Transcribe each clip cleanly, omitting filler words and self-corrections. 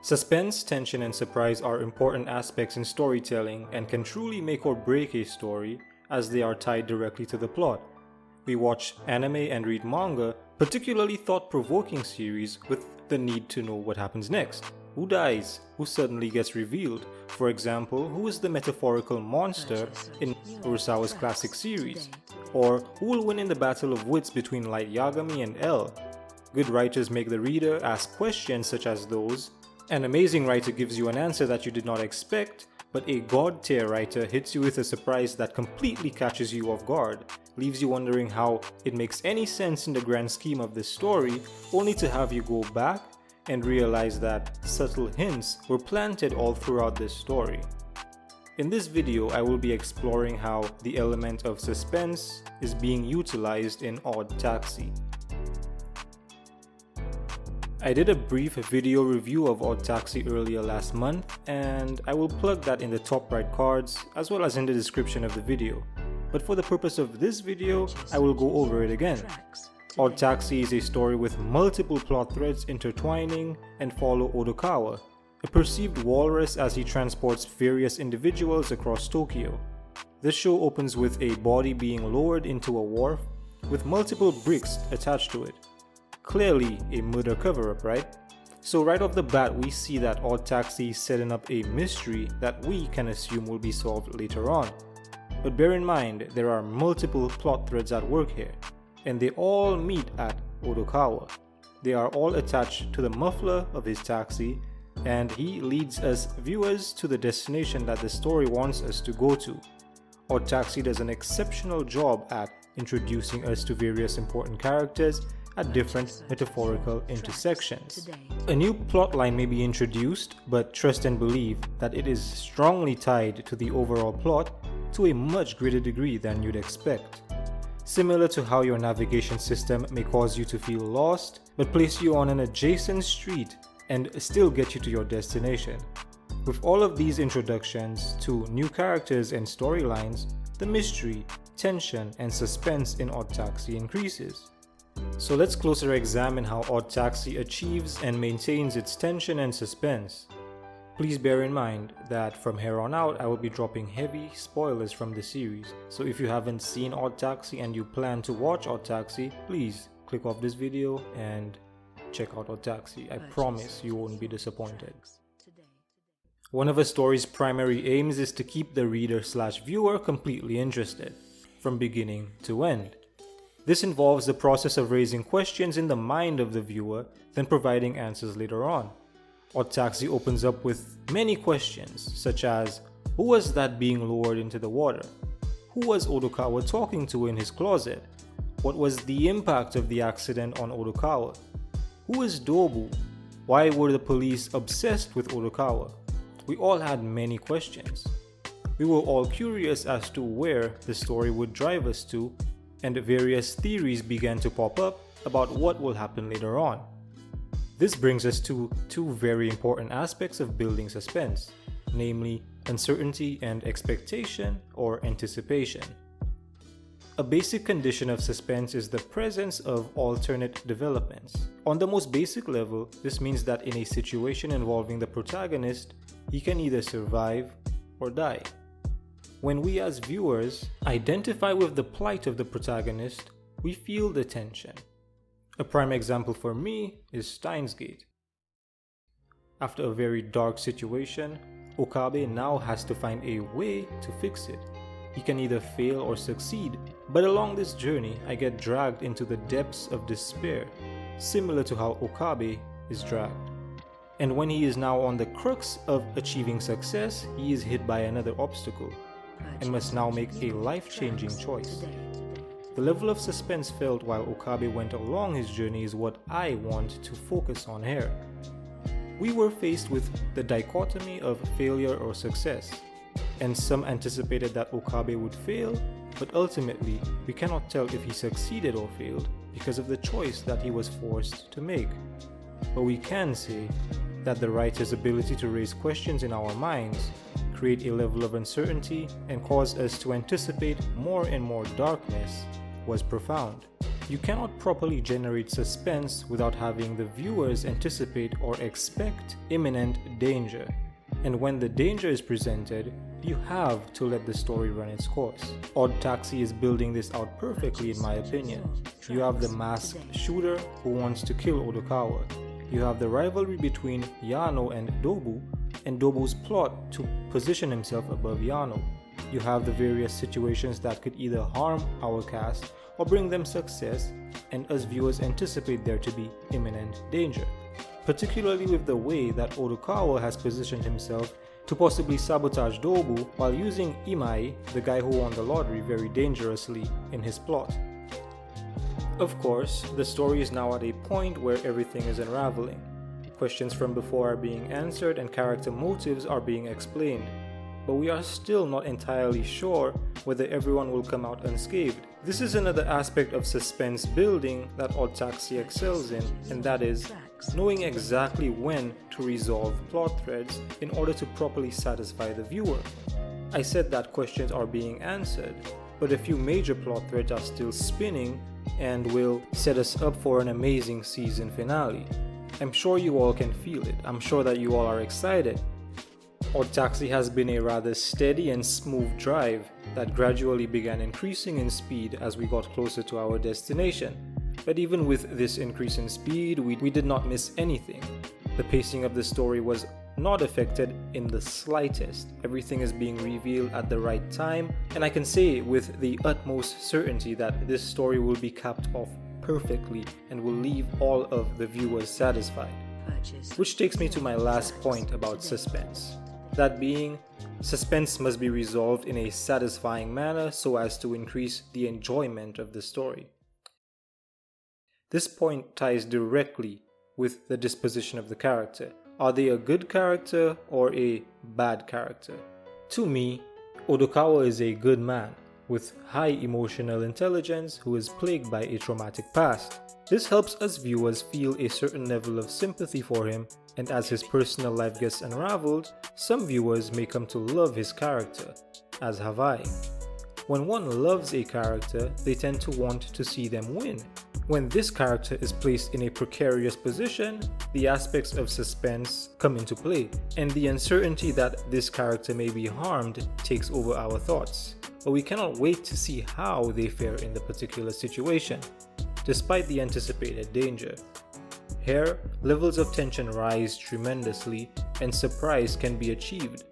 Suspense, tension, and surprise are important aspects in storytelling and can truly make or break a story as they are tied directly to the plot. We watch anime and read manga, particularly thought-provoking series with the need to know what happens next. Who dies? Who suddenly gets revealed? For example, who is the metaphorical monster in Kurosawa's classic series? Or who will win in the battle of wits between Light Yagami and L? Good writers make the reader ask questions such as those. An amazing writer gives you an answer that you did not expect, but a god-tier writer hits you with a surprise that completely catches you off guard, leaves you wondering how it makes any sense in the grand scheme of this story, only to have you go back and realize that subtle hints were planted all throughout this story. In this video, I will be exploring how the element of suspense is being utilized in Odd Taxi. I did a brief video review of Odd Taxi earlier last month, and I will plug that in the top right cards as well as in the description of the video. But for the purpose of this video, I will go over it again. Odd Taxi is a story with multiple plot threads intertwining and follow Odokawa, a perceived walrus as he transports various individuals across Tokyo. This show opens with a body being lowered into a wharf with multiple bricks attached to it. Clearly a murder cover-up, right? So right off the bat we see that Odd Taxi is setting up a mystery that we can assume will be solved later on. But bear in mind, there are multiple plot threads at work here, and they all meet at Odokawa. They are all attached to the muffler of his taxi, and he leads us viewers to the destination that the story wants us to go to. Odd Taxi does an exceptional job at introducing us to various important characters at different metaphorical intersections. A new plotline may be introduced, but trust and believe that it is strongly tied to the overall plot to a much greater degree than you'd expect. Similar to how your navigation system may cause you to feel lost, but place you on an adjacent street and still get you to your destination. With all of these introductions to new characters and storylines, the mystery, tension, and suspense in Odd Taxi increases. So let's closer examine how Odd Taxi achieves and maintains its tension and suspense. Please bear in mind that from here on out I will be dropping heavy spoilers from the series, so if you haven't seen Odd Taxi and you plan to watch Odd Taxi, please click off this video and check out Odd Taxi. I promise you won't be disappointed. One of a story's primary aims is to keep the reader/viewer completely interested, from beginning to end. This involves the process of raising questions in the mind of the viewer, then providing answers later on. Odd Taxi opens up with many questions, such as, who was that being lowered into the water? Who was Odokawa talking to in his closet? What was the impact of the accident on Odokawa? Who is Dobu? Why were the police obsessed with Odokawa? We all had many questions. We were all curious as to where the story would drive us to, and various theories began to pop up about what will happen later on. This brings us to two very important aspects of building suspense, namely uncertainty and expectation or anticipation. A basic condition of suspense is the presence of alternate developments. On the most basic level, this means that in a situation involving the protagonist, he can either survive or die. When we as viewers identify with the plight of the protagonist, we feel the tension. A prime example for me is Steins Gate. After a very dark situation, Okabe now has to find a way to fix it. He can either fail or succeed, but along this journey I get dragged into the depths of despair, similar to how Okabe is dragged. And when he is now on the crux of achieving success, he is hit by another obstacle and must now make a life-changing choice. The level of suspense felt while Okabe went along his journey is what I want to focus on here. We were faced with the dichotomy of failure or success, and some anticipated that Okabe would fail, but ultimately we cannot tell if he succeeded or failed because of the choice that he was forced to make. But we can say that the writer's ability to raise questions in our minds, create a level of uncertainty, and cause us to anticipate more and more darkness was profound. You cannot properly generate suspense without having the viewers anticipate or expect imminent danger. And when the danger is presented, you have to let the story run its course. Odd Taxi is building this out perfectly in my opinion. You have the masked shooter who wants to kill Odokawa. You have the rivalry between Yano and Dobu's plot to position himself above Yano. You have the various situations that could either harm our cast or bring them success, and us viewers anticipate there to be imminent danger. Particularly with the way that Odokawa has positioned himself to possibly sabotage Dobu while using Imai, the guy who won the lottery, very dangerously in his plot. Of course, the story is now at a point where everything is unraveling. Questions from before are being answered and character motives are being explained. But we are still not entirely sure whether everyone will come out unscathed. This is another aspect of suspense building that Odd Taxi excels in, and that is knowing exactly when to resolve plot threads in order to properly satisfy the viewer. I said that questions are being answered, but a few major plot threads are still spinning and will set us up for an amazing season finale. I'm sure you all can feel it. I'm sure that you all are excited. Odd Taxi has been a rather steady and smooth drive that gradually began increasing in speed as we got closer to our destination. But even with this increase in speed, we did not miss anything. The pacing of the story was not affected in the slightest. Everything is being revealed at the right time, and I can say with the utmost certainty that this story will be capped off perfectly and will leave all of the viewers satisfied. Which takes me to my last point about suspense. That being, suspense must be resolved in a satisfying manner so as to increase the enjoyment of the story. This point ties directly with the disposition of the character. Are they a good character or a bad character? To me, Odokawa is a good man with high emotional intelligence who is plagued by a traumatic past. This helps us viewers feel a certain level of sympathy for him, and as his personal life gets unraveled, some viewers may come to love his character, as have I. When one loves a character, they tend to want to see them win. When this character is placed in a precarious position, the aspects of suspense come into play, and the uncertainty that this character may be harmed takes over our thoughts. But we cannot wait to see how they fare in the particular situation, despite the anticipated danger. Here, levels of tension rise tremendously, and surprise can be achieved,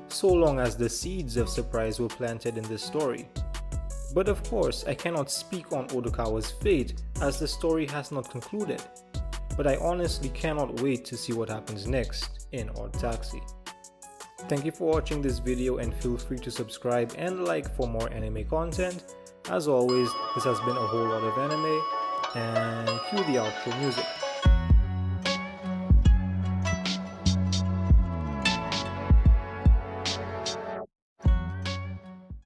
so long as the seeds of surprise were planted in this story. But of course, I cannot speak on Odokawa's fate as the story has not concluded, but I honestly cannot wait to see what happens next in Odd Taxi. Thank you for watching this video, and feel free to subscribe and like for more anime content. As always, this has been a whole lot of anime, and cue the outro music.